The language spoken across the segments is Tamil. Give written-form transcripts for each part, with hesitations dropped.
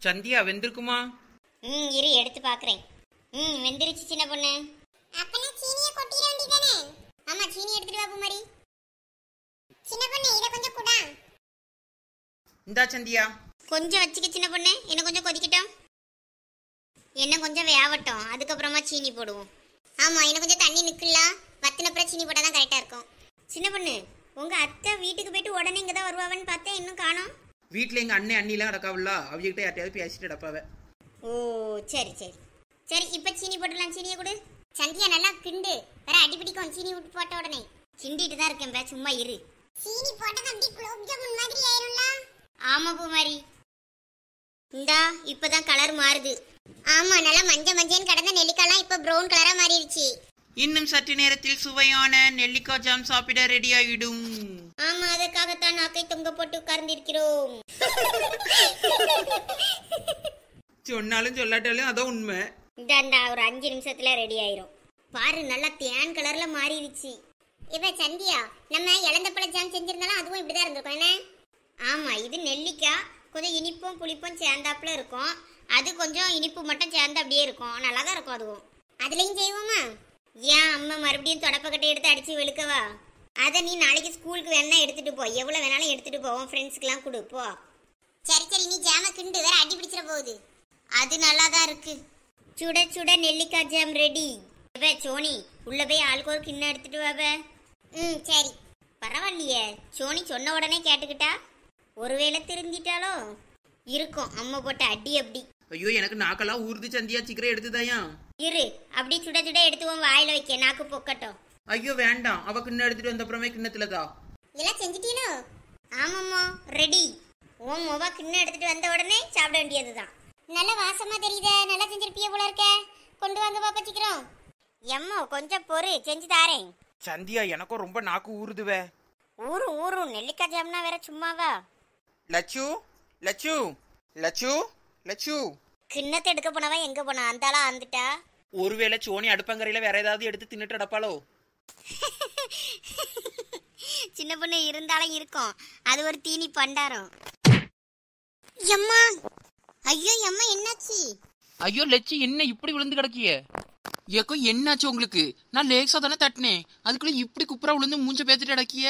சந்தியா வெந்திருக்குமா? இரு எடுத்து பாக்குறேன். வெந்திருச்சு சின்ன பொண்ணு. அப்பனா சீனியை கொட்டிர வேண்டியதானே? ஆமா சீனி எடுத்துட்டு வா பூமாரி. சின்ன பொண்ணு இத கொஞ்சம் குடா. இந்தா சந்தியா. கொஞ்சம் வச்சுக்க சின்ன பொண்ணு, என்ன கொஞ்சம் கொதிக்கட்டும். என்ன கொஞ்சம் வேவட்டும், அதுக்கப்புறமா சீனி போடுவோம். ஆமா என்ன கொஞ்சம் தண்ணி நிக்கலாம், வத்தினப்புறம் சீனி போட்டா தான் கரெக்டா இருக்கும். சின்ன பொண்ணு, உங்க அத்தை வீட்டுக்கு போயிட்டு உடனே இங்க தான் வருவாவன்னு பார்த்தேன், இன்னும் காணோம். வீட்டுல எங்க அண்ணன் அண்ணிலாம் கிடக்காவில்ல, அவகிட்ட யார்ட்டையாவது பேசிட்டு கிடப்பாவ. ஓ சரி சரி சரி, இப்ப சீனி போட்டுடலாம். சீனியை கொடு. சந்தியா நல்லா கிண்டு, வேற அடிப்பிடிக்கும் சீனி விட்டு போட்ட உடனே. கிண்டிட்டு தான் இருக்கேன், சும்மா இரு. சீனி போட்டது அப்படியே குலோப் ஜாமுன் மாதிரி ஆயிரும்ல. ஆமா பூமாரி, இந்தா இப்பதான் கலர் மாறுது. ஆமா நல்லா மஞ்சன்னு கடந்த நெல்லிக்காய்லாம் இப்ப ப்ரௌன் கலரா மாறிடுச்சு. இன்னும் சற்று நேரத்தில் சுவையான நெல்லிக்காய் ஜாம் சாப்பிட ரெடி ஆகிடும். ஆமா அதற்காகத்தான் நாக்கை தொங்க போட்டு உட்கார்ந்திருக்கிறோம். சொன்னாலும் சொல்லாட்டாலும் அதான் உண்மை. இந்தாண்டா ஒரு 5 நிமிஷத்துல ரெடி ஆயிரும். பாரு நல்லா தேன் கலர்ல மாறிடுச்சு. இவ சந்தியா, நம்ம இளந்தப்பழ ஜாம் செஞ்சிருந்தாலும் அதுவும் இப்படிதான் இருந்திருக்கும் என்ன? ஆமா இது நெல்லிக்காய் கொஞ்சம் இனிப்பும் புளிப்பும் சேர்ந்தாப்புல இருக்கும், அது கொஞ்சம் இனிப்பு மட்டும் சேர்ந்து அப்படியே இருக்கும், நல்லா தான் இருக்கும். அதுவும் அதுலயும் செய்வோமா? ஏன் அம்மா மறுபடியும் தொடப்பக்கட்டை எடுத்து அடிச்சு வெளுக்கவா? அதை நீ நாளைக்கு ஸ்கூலுக்கு வேணா எடுத்துட்டு போ, எவ்வளவு வேணாலும் எடுத்துட்டு போவோம், ஃப்ரெண்ட்ஸ்க்குலாம் கொடு போ. சரி சரி நீ ஜாம கிண்டு, வேற அடி பிடிச்சிட போகுது. அது நல்லா தான் இருக்கு. சுட சுட நெல்லிக்காய் ஜாம் ரெடி. சோனி உள்ள போய் ஆளுக்கு ஒரு கிண்ணம் எடுத்துட்டு வாப. சரி. பரவாயில்லையே, சோனி சொன்ன உடனே கேட்டுக்கிட்டா. ஒருவேளை திருந்திட்டாலோ இருக்கும் அம்மா போட்ட அடி. அப்படி ஐயோ எனக்கு நாக்கெல்லாம் ஊறுது சந்தியா, சீக்கிரம் எடுத்துதாயா. இரு அப்படி சுட சுட எடுத்துவோம், வாயில வைக்க நாக்கு பொக்கட்டும். ஐயோ வேண்டாம், அவ கிண்ணம் எடுத்துட்டு வந்த அப்புறமே கிண்ணத்துலதா. எல்லாம் செஞ்சிட்டீனோ? ஆமாம்மா ரெடி. ஓம் மொவா கிண்ணம் எடுத்துட்டு வந்த உடனே சாப்பிட வேண்டியதுதான். நல்ல வாசமா தெரியுதே, நல்லா செஞ்சிருப்பிய போல இருக்க. கொண்டு வாங்க பாப்பா சீக்கிரம். எம்மோ கொஞ்சம் பொறு, செஞ்சு தாரேன். சந்தியா எனக்கும் ரொம்ப நாக்கு ஊறுதுவே. ஊரும் நெல்லிக்காய் ஜாம்னா வேற சும்மாவா? லச்சு லச்சு லச்சு லச்சு. கிண்ணத்தை எடுக்க போனவா எங்க போனா? அந்தாளா வந்துட்டா. ஒருவேளை சோனி அடுப்பங்கரையில வேற ஏதாவது எடுத்து தின்னுட்டு அடப்பாளோ? சின்ன பொண்ணு இருந்தாலும் இருக்கும், அது ஒரு தீனி பண்டாரம். எம்மா ஐயோ எம்மா என்னாச்சு? ஐயோ லட்சி என்ன இப்படி விழுந்து கிடக்கிய? ஏக்கோ என்னாச்சு உங்களுக்கு? நான் லேசா தானே தட்டினேன், அதுக்குள்ள இப்படி குப்புறா விழுந்து மூஞ்ச பேத்துட்டு அடக்கிய.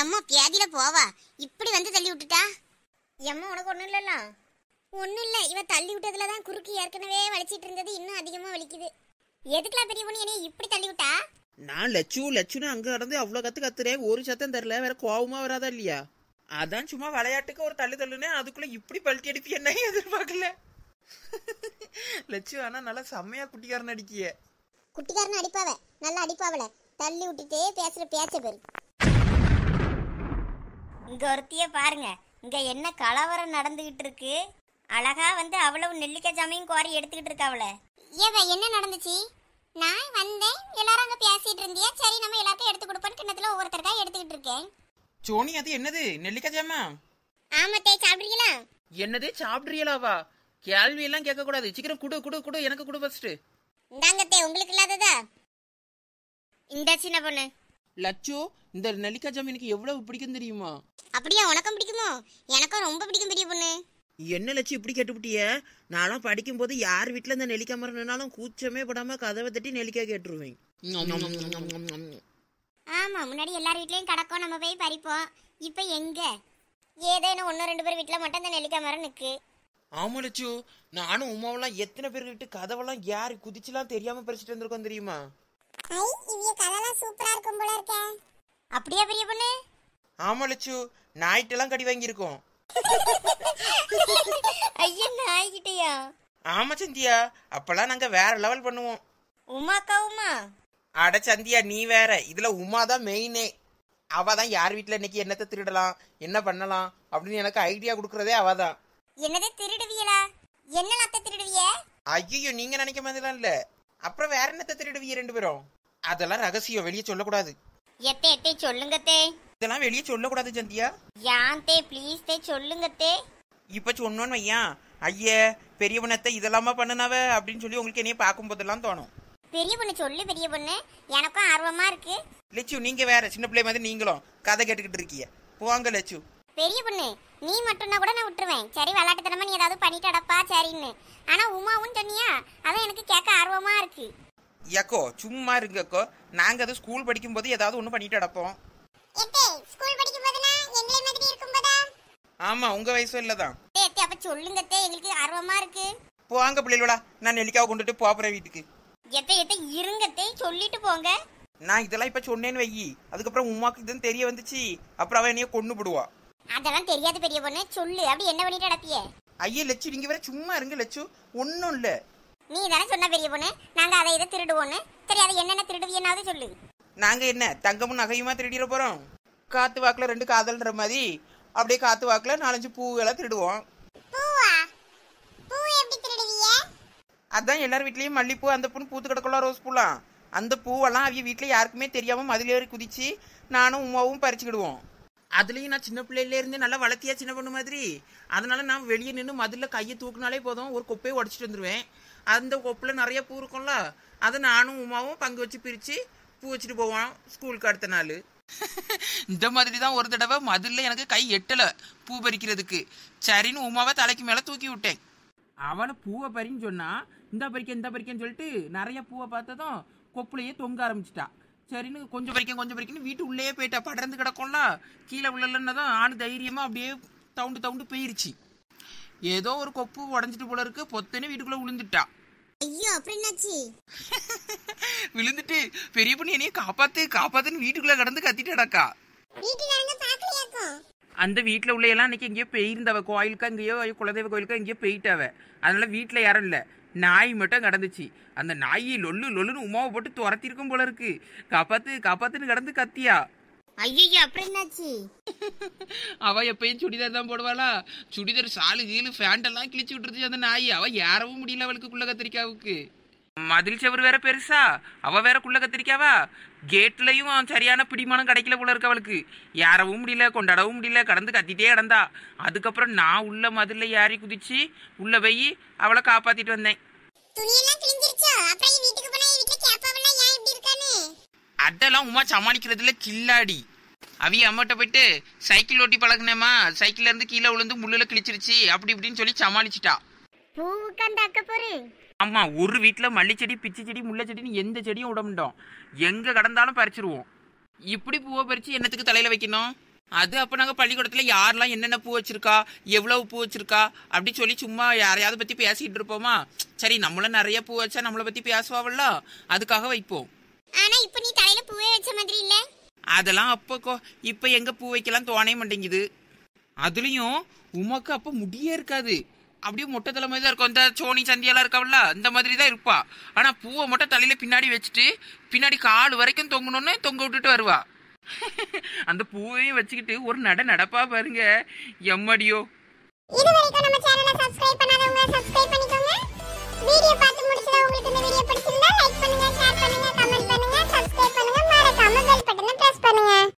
எம்மா பியாதியில போவா, இப்படி வந்து தள்ளி விட்டுட்டா. எம்மா உனக்கு ஒண்ணும் இல்லல்ல? ஒண்ணும் இல்ல, இவ தள்ளி விட்டதுலதான் குறுக்கு ஏற்கனவே வலிச்சிட்டு இருந்தது இன்னும் அதிகமா வலிக்குது. எதுக்குலாம் பெரிய பொண்ணு என்னைய இப்படி தள்ளி விட்டா? நான் லட்சுன்னு அங்க கடந்து அவ்வளவு கத்துறேன், ஒரு சத்தம் தரல, வேற கோவமா வராதா இல்லையா? அதான் சும்மா விளையாட்டுக்கு ஒரு தள்ளுனே, அதுக்குள்ள இப்படி பல்ட்டி அடிப்பி என்ன எதிர்பார்க்கல. லட்சு ஆனா நல்லா செம்மையா குட்டிக்காரன் அடிக்கிய. குட்டிக்காரன் அடிப்பாவ, நல்லா அடிப்பாவல, தள்ளி விட்டுட்டே பேசுற பேச்ச பேரு. இங்க ஒருத்திய பாருங்க, இங்க என்ன கலவரம் நடந்துகிட்டு இருக்கு. அழகா வந்து அவ்வளவு நெல்லிக்காய் ஜாமையும் கோரி எடுத்துக்கிட்டு இருக்காவல. ஏவ என்ன நடந்துச்சு? நான் வந்தேன், எல்லாரும் அங்க பேசிட்டு இருந்தியா, சரி நம்ம எல்லாத்தையும் எடுத்து கொடுப்போன்னு கிண்ணத்துல ஒவ்வொருத்தருக்கா எடுத்துக்கிட்டு இருக்கேன். சோனி அது என்னது நெல்லிக்காய் ஜாமா? ஆமாத்தே, சாப்பிடுறீங்களா? என்னது சாப்பிடுறீங்களாவா? கேள்வி எல்லாம் கேட்க கூடாது, சீக்கிரம் குடு குடு குடு, எனக்கு குடு ஃபர்ஸ்ட். இந்தாங்கத்தே உங்களுக்கு இல்லாததா? இந்த சின்ன பொண்ணு. லட்சு இந்த நெல்லிக்காய் ஜாம் எனக்கு எவ்வளவு பிடிக்கும் தெரியுமா? அப்படியா, உனக்கும் பிடிக்குமோ? எனக்கும் ரொம்ப பிடிக்கும் பெரிய பொண்ணு. என்ன லட்சம் இப்படி கேட்டுவிட்டிய? நானும் படிக்கும் போது யார் வீட்டுல இந்த நெல்லிக்காய் மரம் நின்னாலும் கூச்சமே படாம கதவை தட்டி நெல்லிக்காய் கேட்டுருவேன். ஆமா முன்னாடி எல்லார் வீட்லயும் கிடக்கும், நம்ம போய் பறிப்போம். இப்ப எங்க ஏதேனும் 1-2 பேர் வீட்டுல மட்டும் இந்த நெல்லிக்காய் மரம் நிக்கு. ஆமா லட்சு, நானும் உமாவெல்லாம் எத்தனை பேர் வீட்டு கதவெல்லாம் யாரு குதிச்சுலாம் தெரியாம பறிச்சுட்டு வந்திருக்கோம் தெரியுமா? இவிய கதெல்லாம் சூப்பரா இருக்கும் போல இருக்க. அப்படியே பெரிய பொண்ணு? ஆமா லட்சு, நாய்ட்டெல்லாம் கடி வாங்கியிருக்கோம். ஐயா நாய்கிட்டயா? ஆமா சந்தியா, அப்பெல்லாம் நாங்க வேற லெவல் பண்ணுவோம். உமாக்கா உமா? அட சந்தியா நீ வேற, இதுல உமா தான் மெயினே. அவதான் யார் வீட்டுல இன்னைக்கு என்னத்தை திருடலாம் என்ன பண்ணலாம் அப்படின்னு எனக்கு ஐடியா கொடுக்கறதே அவதான். என்னது திருடுவியலா? என்ன நத்த திருடுவிய? ஐயோ நீங்க நினைக்க மாதிரிலாம் இல்ல. அப்புறம் வேற என்னத்தை திருடுவிய 2 பேரும்? அதெல்லாம் ரகசியம், வெளியே சொல்லக்கூடாது. எத்தே சொல்லுங்கத்தே. இதெல்லாம் வெளியே சொல்லக்கூடாது சந்தியா. யாந்தே ப்ளீஸ் தே சொல்லுங்கத்தே. இப்ப சொன்னோன்னு வையான், ஐய பெரியவனத்தை இதெல்லாமா பண்ணுனாவ அப்படின்னு சொல்லி உங்களுக்கு என்னைய பார்க்கும் போதெல்லாம் தோணும். பெரிய பொண்ணு சொல்லு பெரிய பொண்ணு, எனக்கும் ஆர்வமா இருக்கு. லட்சு நீங்க வேற சின்ன பிள்ளை மாதிரி நீங்களும் கதை கேட்டுக்கிட்டு இருக்கீங்க. போவாங்க லட்சு. பெரிய பொண்ணு நீ மட்டும்னா கூட நான் விட்டுருவேன். சரி விளையாட்டுத்தனமா நீ ஏதாவது பண்ணிட்டு அடப்பா சரின்னு. ஆனா உமாவும் சொன்னியா, அதான் எனக்கு கேட்க ஆர்வமா இருக்கு. ஏக்கோ சும்மா இருங்கக்கோ, நாங்க அது ஸ்கூல் படிக்கும் போது ஏதாவது ஒண்ணு பண்ணிட்டு அடப்போம். எத்தே ஸ்கூல் படிக்கும் போதுனா எங்களை மாதிரி இருக்கும்போதா? ஆமா உங்க வயசு இல்லதான். ஏத்தே அப்ப சொல்லுங்கத்தே, எங்களுக்கு ஆர்வமா இருக்கு. போவாங்க பிள்ளைகளா, நான் நெல்லிக்காவை கொண்டுட்டு போறேன் வீட்டுக்கு. எத்தே எத்தே இருங்கத்தே, சொல்லிட்டு போங்க. நான் இதெல்லாம் இப்ப சொன்னேன்னு வையி, அதுக்கப்புறம் உமாக்கு இதுன்னு தெரிய வந்துச்சு, அப்புறம் அவன் என்னைய கொண்டு போடுவா. அதெல்லாம் தெரியாது பெரிய பொண்ணு, சொல்லு. அப்படி என்ன பண்ணிட்டு அடப்பிய? ஐயே லட்சு, நீங்க வேற சும்மா இருங்க லட்சு, ஒன்னும் இல்ல. நீ தானே சொன்ன பெரிய பொண்ணு நாங்க அதை இதை திருடுவோன்னு. சரி அதை என்னென்ன திருடுவியனாவது சொல்லு. நாங்க என்ன தங்கமும் நகையுமா திருடிட போறோம்? காத்து வாக்குல 2 காதல்ன்ற மாதிரி அப்படியே காத்து வாக்குல 4-5 பூவெல்லாம் திருடுவோம். பூவா? பூ எப்படி திருடுவீங்க? அதான் எல்லார் வீட்லயும் மல்லிப்பூ, அந்த பூன்னு பூத்து கிடக்கலாம், ரோஸ் பூலாம். அந்த பூவெல்லாம் அவங்க வீட்டுல யாருக்குமே தெரியாம மதில ஏறி குதிச்சு நானும் உமாவும் பறிச்சுக்கிடுவோம். அதுலயும் நான் சின்ன பிள்ளையில இருந்து நல்லா வளர்த்தியா சின்ன பொண்ணு மாதிரி. அதனால நான் வெளியே நின்று மதுல கையை தூக்குனாலே போதும், ஒரு கொப்பையை உடச்சிட்டு வந்துருவேன். அந்த கொப்பில் நிறைய பூ இருக்கும்ல, அதை நானும் உமாவும் பங்கு வச்சு பிரிச்சு பூ வச்சுட்டு போவோம் ஸ்கூலுக்கு அடுத்த நாள். இந்த மாதிரி தான் ஒரு தடவை மதுல எனக்கு கை எட்டலை பூ பறிக்கிறதுக்கு. சரின்னு உமாவை தலைக்கு மேலே தூக்கி விட்டேன். அவளை பூவை பறின்னு சொன்னா, இந்த பறிக்கன்னு சொல்லிட்டு நிறைய பூவை பார்த்ததும் கொப்புலையே தொங்க ஆரம்பிச்சிட்டா. சரின்னு கொஞ்சம் பறிக்கன்னு வீட்டு உள்ளேயே போயிட்டா. படர்ந்து கிடக்கும்ல, கீழே உள்ளலன்னதும் ஆணு தைரியமா அப்படியே தவுண்டு போயிருச்சு. ஏதோ ஒரு கொப்பு உடஞ்சிட்டு போல இருக்கு, பொத்தனே வீட்டுக்குள்ள விழுந்துட்டா. ஐயோ அப்படி என்னாச்சு? விழுந்துட்டு பெரிய பொண்ணு என்னைய காப்பாத்துன்னு வீட்டுக்குள்ள கடந்து கத்திட்டாக்கா. வீட்டுக்காரங்க பாக்கலையாக்கும்? அந்த வீட்டுல உள்ள எல்லாம் இன்னைக்கு எங்கேயோ போயிருந்தவ, கோயிலுக்கா எங்கேயோ குலதெய்வ கோயிலுக்கா எங்கேயோ போயிட்டாவ. அதனால வீட்டுல யாரும் இல்ல, நாய் மட்டும் கடந்துச்சு. அந்த நாய் லொல்லுன்னு உமாவை போட்டு துரத்திருக்கும் போல இருக்கு. காப்பாத்துன்னு கடந்து கத்தியா. ஐயோ அப்படி என்னாச்சு? அவ எப்பயும் சுடிதார் தான் போடுவாளா, சுடிதார் சாலு கீழு ஃபேண்ட் எல்லாம் கிழிச்சு விட்டுருச்சு அந்த நாய். அவ ஏறவும் முடியல அவளுக்கு குள்ள கத்திரிக்காவுக்கு. மதில் செவரு வேற பெருசா, அவ வேற குள்ள கத்திரிக்காவா. கேட்லயும் சரியான பிடிமானம் கிடைக்கல போல இருக்கு அவளுக்கு. ஏறவும் முடியல, கொண்டாடவும் முடியல, கடந்து கத்திட்டே கிடந்தா. அதுக்கப்புறம் நான் உள்ள மதில்ல ஏறி குதிச்சு உள்ள போய் அவளை காப்பாத்திட்டு வந்தேன். துணியெல்லாம் கிழிஞ்சிருச்சோ? அப்புறம் வீட்டுக்கு போனா வீட்டுல கேப்பாவெல்லாம் ஏன் இப்படி இருக்கானே? அதெல்லாம் உமா சமாளிக்கிறதுல கில்லாடி. அவிய அம்மாட்ட போயிட்டு சைக்கிள் ஓட்டி பழகினேமா, சைக்கிள்ல இருந்து கீழே விழுந்து முள்ளுல கிழிச்சிருச்சு அப்படி இப்படின்னு சொல்லி சமாளிச்சுட்டா. பூவுக்கு அந்த அக்க போரு. ஆமா, ஒரு வீட்டுல மல்லிச்செடி, பிச்சு செடி, முல்லை செடின்னு எந்த செடியும் விடமுட்டோம். எங்க கடந்தாலும் பறிச்சிருவோம். இப்படி பூவை பறிச்சு என்னத்துக்கு தலையில வைக்கணும்? அது அப்ப நாங்க பள்ளிக்கூடத்துல யாரெல்லாம் என்னென்ன பூ வச்சிருக்கா, எவ்வளவு பூ வச்சிருக்கா அப்படி சொல்லி சும்மா யாரையாவது பத்தி பேசிட்டு இருப்போமா. சரி நம்மளும் நிறைய பூ வச்சா நம்மளை பத்தி பேசுவாவல்ல, அதுக்காக வைப்போம். ஆனா இப்ப நீ தலையில பூவே வச்ச மாதிரி இல்ல. அதெல்லாம் அப்போ இப்ப எங்க பூ வைக்கலாம் தோணே மாட்டேங்குது. அதுலயும் உமாக்கு அப்ப முடியே இருக்காது, அப்படியே மொட்டை தலை மாதிரி தான் இருக்கும். இந்த சோனி சந்தியெல்லாம் இருக்காவல்ல, இந்த மாதிரி தான் இருப்பா. ஆனா பூவை மட்டும் தலையில பின்னாடி வச்சுட்டு பின்னாடி கால் வரைக்கும் தொங்கணும்னு தொங்க விட்டுட்டு வருவா. அந்த பூவையும் வச்சுக்கிட்டு ஒரு நடப்பா பாருங்க, எம்மடியோ. இது வரைக்கும் நம்ம சேனலை சப்ஸ்கிரைப்